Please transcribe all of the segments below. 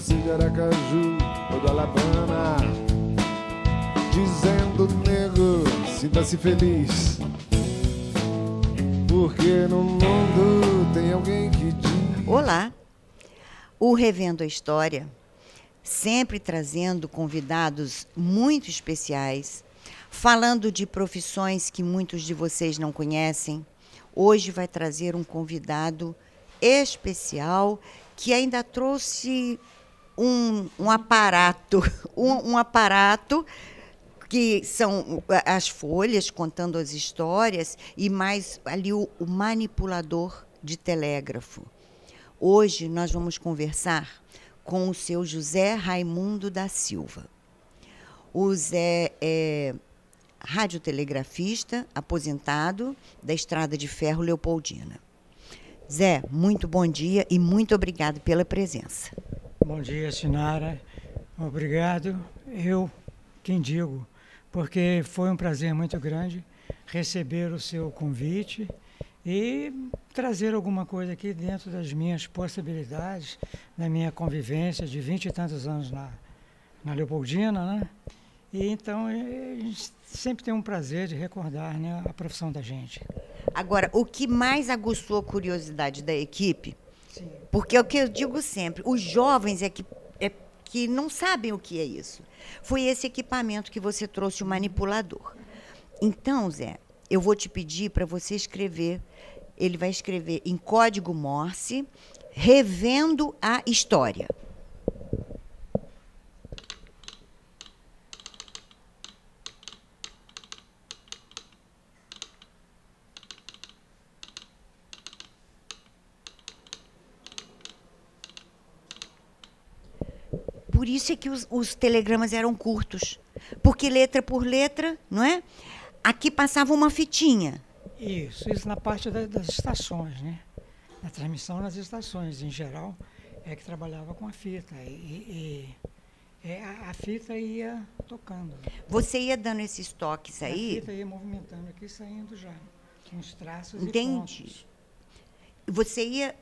você de Aracaju ou do Alabama, dizendo, nego, sinta-se feliz, porque no mundo tem alguém que diz... Olá, o Revendo a História, sempre trazendo convidados muito especiais, falando de profissões que muitos de vocês não conhecem. Hoje vai trazer um convidado especial que ainda trouxe um aparato, um aparato que são as folhas contando as histórias e mais ali o manipulador de telégrafo. Hoje nós vamos conversar com o seu José Raimundo da Silva. O Zé é radiotelegrafista, aposentado da Estrada de Ferro Leopoldina. Zé, muito bom dia e muito obrigado pela presença. Bom dia, Sinara. Obrigado. Eu quem digo, porque foi um prazer muito grande receber o seu convite e trazer alguma coisa aqui dentro das minhas possibilidades, da minha convivência de 20 e tantos anos na Leopoldina, né? E então a gente sempre tem um prazer de recordar, né, a profissão da gente. Agora, o que mais aguçou a curiosidade da equipe, Sim. porque é o que eu digo sempre, os jovens que não sabem o que é isso, foi esse equipamento que você trouxe, o manipulador. Então, Zé, eu vou te pedir para você escrever, ele vai escrever em código Morse, revendo a história. Por isso é que os telegramas eram curtos, porque letra por letra, não é? Aqui passava uma fitinha. Isso na parte das estações, né? A transmissão nas estações, em geral, é que trabalhava com a fita. A fita ia tocando. Você ia dando esses toques aí? A fita ia movimentando aqui, saindo já, com os traços e Entendi. pontos. Você ia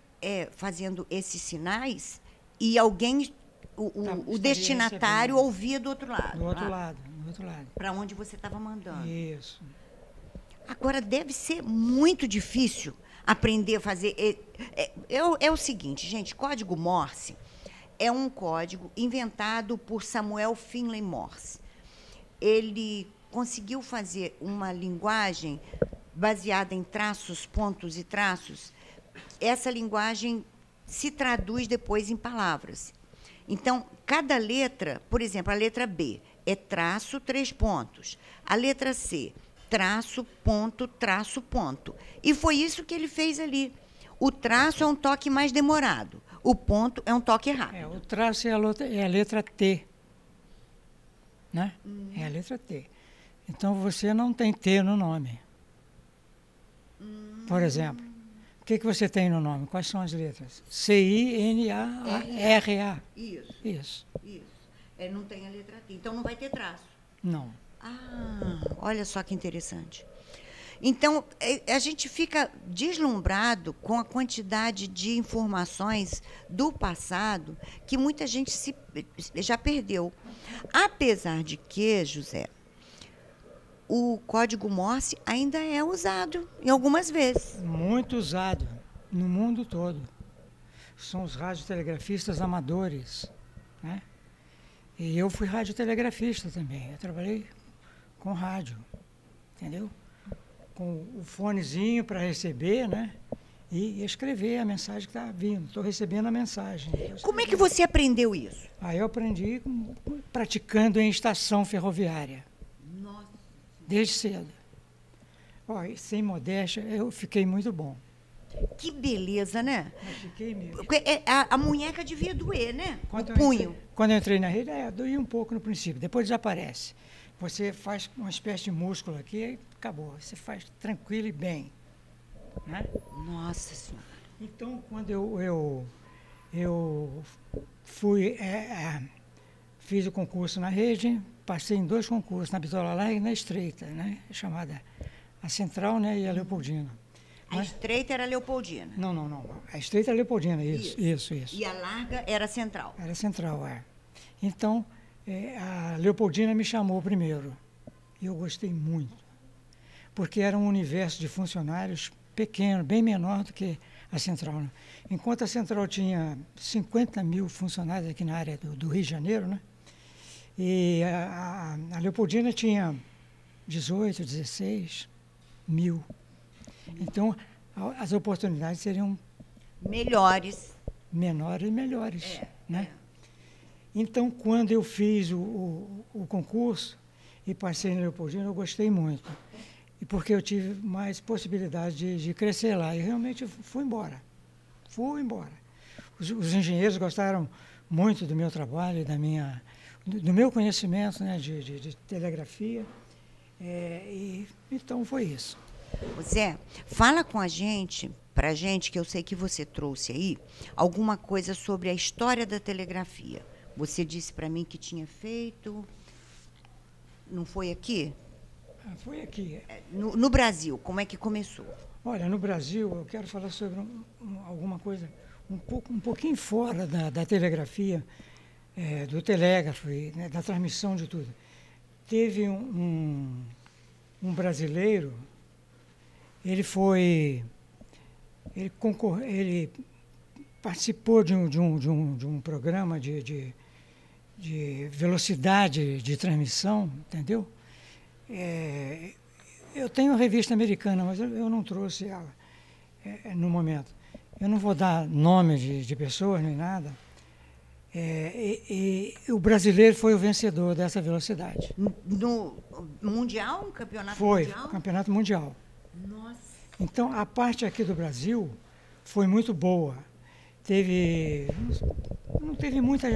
fazendo esses sinais e alguém... O destinatário ouvia do outro lado. Do outro lado. Para onde você estava mandando. Isso. Agora, deve ser muito difícil aprender a fazer... É o seguinte, gente, código Morse é um código inventado por Samuel Finley Morse. Ele conseguiu fazer uma linguagem baseada em traços, pontos e traços. Essa linguagem se traduz depois em palavras. Então, cada letra, por exemplo, a letra B é traço, 3 pontos. A letra C, traço, ponto, traço, ponto. E foi isso que ele fez ali. O traço é um toque mais demorado. O ponto é um toque rápido. O traço é a letra T. Né? É a letra T. Então, você não tem T no nome. Por exemplo, o que você tem no nome? Quais são as letras? C-I-N-A-R-A. Isso. Não tem a letra T. Então, não vai ter traço. Não. Olha só que interessante. Então, a gente fica deslumbrado com a quantidade de informações do passado que muita gente já perdeu. Apesar de que, José, o código Morse ainda é usado em algumas vezes. Muito usado no mundo todo. São os radiotelegrafistas amadores, né? E eu fui radiotelegrafista também. Eu trabalhei com rádio, entendeu? Com o fonezinho para receber, né? E escrever a mensagem que está vindo. Estou recebendo a mensagem. Como é que você aprendeu isso? Eu aprendi praticando em estação ferroviária. Nossa. Desde cedo. Sem modéstia, eu fiquei muito bom. Que beleza, né? Mas fiquei mesmo. A munheca devia doer, né? O punho. Quando eu entrei na rede, doía um pouco no princípio, depois desaparece. Você faz uma espécie de músculo aqui e acabou. Você faz tranquilo e bem. Né? Nossa Senhora. Então, quando eu fui, fiz o concurso na rede, passei em 2 concursos, na Bitola Larga e na Estreita, né? Chamada a Central, né, e a Leopoldina. A estreita era a Leopoldina. Não. A estreita é a Leopoldina, isso. E a larga era a central. Era a central, é. Então, a Leopoldina me chamou primeiro. E eu gostei muito. Porque era um universo de funcionários pequeno, bem menor do que a central. Né? Enquanto a central tinha 50 mil funcionários aqui na área do Rio de Janeiro, né? E a Leopoldina tinha 18, 16 mil. Então, as oportunidades seriam menores, né? Então, quando eu fiz o concurso e passei na Leopoldina, eu gostei muito. E porque eu tive mais possibilidade de crescer lá. E realmente fui embora. Os engenheiros gostaram muito do meu trabalho, do meu conhecimento, né, de telegrafia. E então foi isso. Zé, fala com a gente, pra gente, que eu sei que você trouxe aí, alguma coisa sobre a história da telegrafia. Você disse para mim que tinha feito... Não foi aqui? Foi aqui. No Brasil, como é que começou? Olha, no Brasil, eu quero falar sobre alguma coisa um pouquinho fora da telegrafia, do telégrafo, né, da transmissão de tudo. Teve um brasileiro, ele participou de um programa de velocidade de transmissão, entendeu? Eu tenho a revista americana, mas eu não trouxe ela no momento. Eu não vou dar nome de pessoas nem nada. E o brasileiro foi o vencedor dessa velocidade. No Mundial? Um campeonato mundial? Foi, campeonato mundial. Nossa. Então, a parte aqui do Brasil foi muito boa. Não teve muita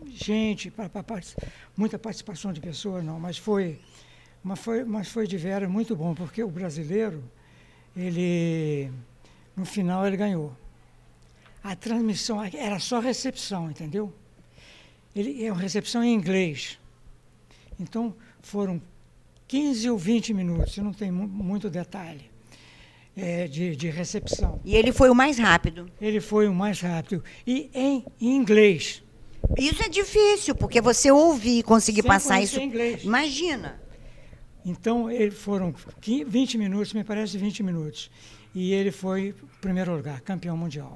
gente, muita participação de pessoas, não, mas foi de veras muito bom, porque o brasileiro, no final ele ganhou. A transmissão era só recepção, entendeu? É uma recepção em inglês. Então, foram 15 ou 20 minutos, não tem muito detalhe, de recepção. E ele foi o mais rápido? Ele foi o mais rápido. E em inglês. Isso é difícil, porque você ouvir e conseguir passar isso... Em inglês. Imagina. Então, foram 20 minutos, me parece 20 minutos. E ele foi primeiro lugar, campeão mundial.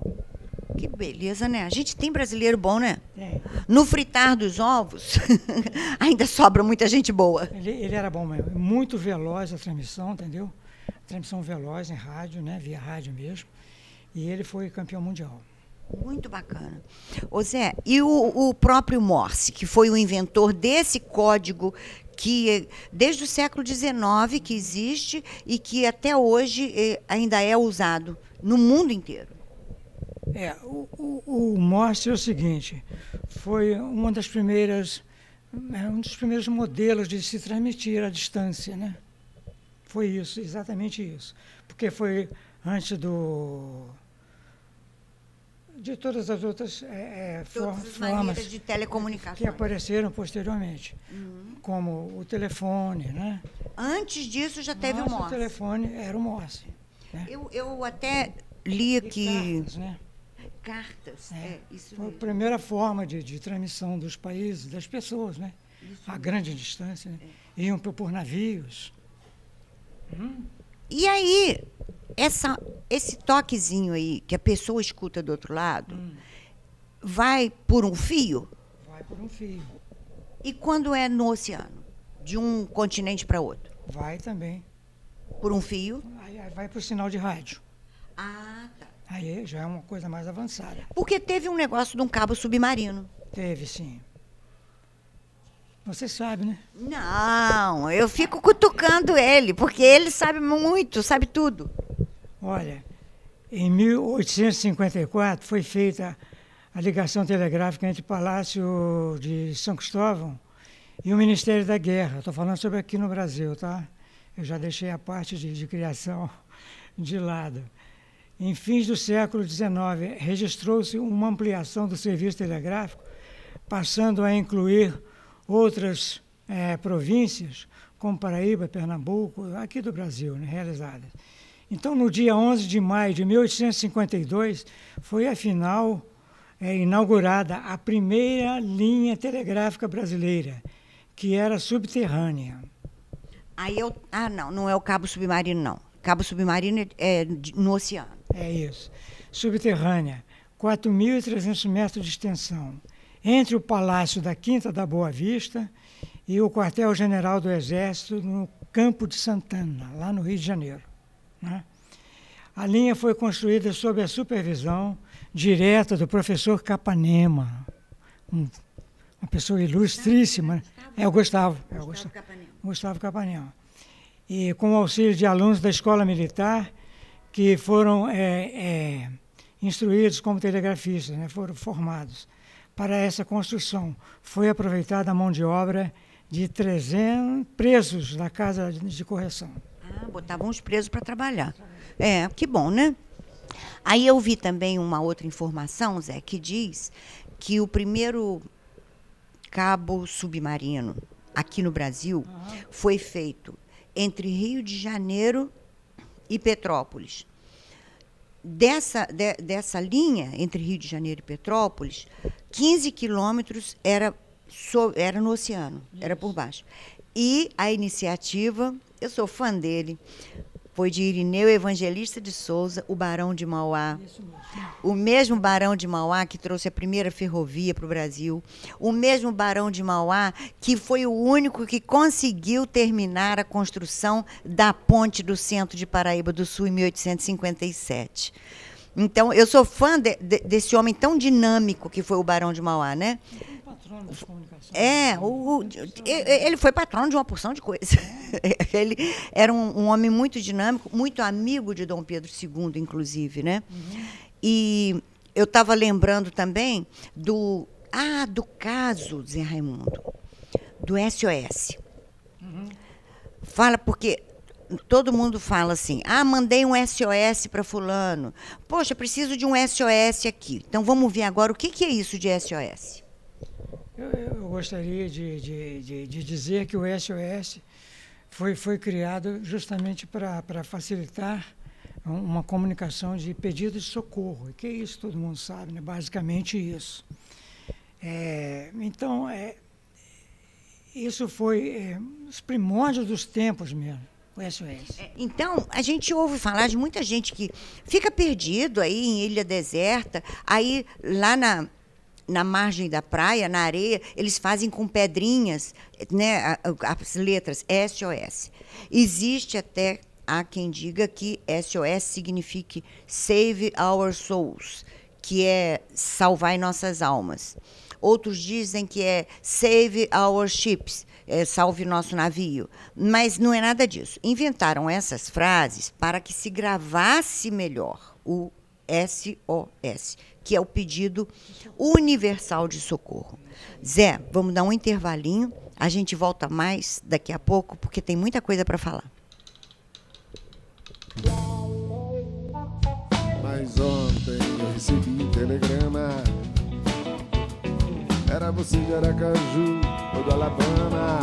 Que beleza, né? A gente tem brasileiro bom, né? Tem. No fritar dos ovos, ainda sobra muita gente boa. Ele era bom mesmo. Muito veloz a transmissão, entendeu? Transmissão veloz em rádio, né? Via rádio mesmo. E ele foi campeão mundial. Muito bacana. Ô Zé, e o próprio Morse, que foi o inventor desse código que desde o século XIX que existe e que até hoje ainda é usado no mundo inteiro? O Morse é o seguinte, foi um dos primeiros modelos de se transmitir à distância, né? Foi isso, exatamente isso. Porque foi antes de todas as outras formas de telecomunicação que apareceram posteriormente, como o telefone, né? Antes disso já teve o Morse. O telefone era o Morse. Né? Eu até li aqui... Cartas, né? Cartas, isso foi mesmo. a primeira forma de transmissão dos países, das pessoas, né? A grande distância, né? Iam por navios. E aí, esse toquezinho aí, que a pessoa escuta do outro lado, vai por um fio? Vai por um fio. E quando é no oceano? De um continente para outro? Vai também. Por um fio? Aí vai para o sinal de rádio. Ah, tá. Aí já é uma coisa mais avançada. Porque teve um negócio de um cabo submarino. Teve, sim. Você sabe, né? Não, eu fico cutucando ele, porque ele sabe muito, sabe tudo. Olha, em 1854 foi feita a ligação telegráfica entre o Palácio de São Cristóvão e o Ministério da Guerra. Estou falando sobre aqui no Brasil, tá? Eu já deixei a parte de criação de lado. Em fins do século XIX, registrou-se uma ampliação do serviço telegráfico, passando a incluir outras províncias, como Paraíba, Pernambuco, aqui do Brasil, né, realizadas. Então, no dia 11 de maio de 1852, foi, afinal, inaugurada a primeira linha telegráfica brasileira, que era subterrânea. Não é o cabo submarino, não. Cabo submarino é no oceano. É isso. Subterrânea, 4.300 metros de extensão, entre o Palácio da Quinta da Boa Vista e o Quartel-General do Exército no Campo de Santana, lá no Rio de Janeiro, né? A linha foi construída sob a supervisão direta do professor Capanema, uma pessoa ilustríssima. O Gustavo Capanema. E com o auxílio de alunos da Escola Militar, que foram instruídos como telegrafistas, né, foram formados. Para essa construção, foi aproveitada a mão de obra de 300 presos da Casa de Correção. Botavam os presos para trabalhar. Que bom, né? Aí eu vi também uma outra informação, Zé, que diz que o primeiro cabo submarino aqui no Brasil foi feito entre Rio de Janeiro e Petrópolis. Dessa linha entre Rio de Janeiro e Petrópolis, 15 quilômetros era no oceano, era por baixo. E a iniciativa, eu sou fã dele, foi de Irineu Evangelista de Souza, o Barão de Mauá. O mesmo Barão de Mauá que trouxe a primeira ferrovia para o Brasil. O mesmo Barão de Mauá que foi o único que conseguiu terminar a construção da ponte do centro de Paraíba do Sul em 1857. Então, eu sou fã desse homem tão dinâmico que foi o Barão de Mauá, né? Ele foi patrono de uma porção de coisas. Ele era um homem muito dinâmico, muito amigo de Dom Pedro II, inclusive, né? E eu estava lembrando também do caso, Zé Raimundo, do SOS. Fala, porque todo mundo fala assim, mandei um SOS para fulano. Poxa, preciso de um SOS aqui. Então, vamos ver agora o que é isso de SOS. Eu gostaria de dizer que o SOS foi criado justamente para facilitar uma comunicação de pedido de socorro, que é isso, todo mundo sabe, né? Basicamente isso. Então, isso foi os primórdios dos tempos mesmo, o SOS. Então, a gente ouve falar de muita gente que fica perdido aí em ilha deserta, aí lá na margem da praia, na areia, eles fazem com pedrinhas, né, as letras SOS. Existe até, há quem diga que SOS signifique Save Our Souls, que é salvar nossas almas. Outros dizem que é Save Our Ships, salve nosso navio. Mas não é nada disso. Inventaram essas frases para que se gravasse melhor o SOS, que é o pedido universal de socorro. Zé, vamos dar um intervalinho, a gente volta mais daqui a pouco, porque tem muita coisa para falar. Mas ontem eu recebi um telegrama. Era você de Aracaju ou do Alabama.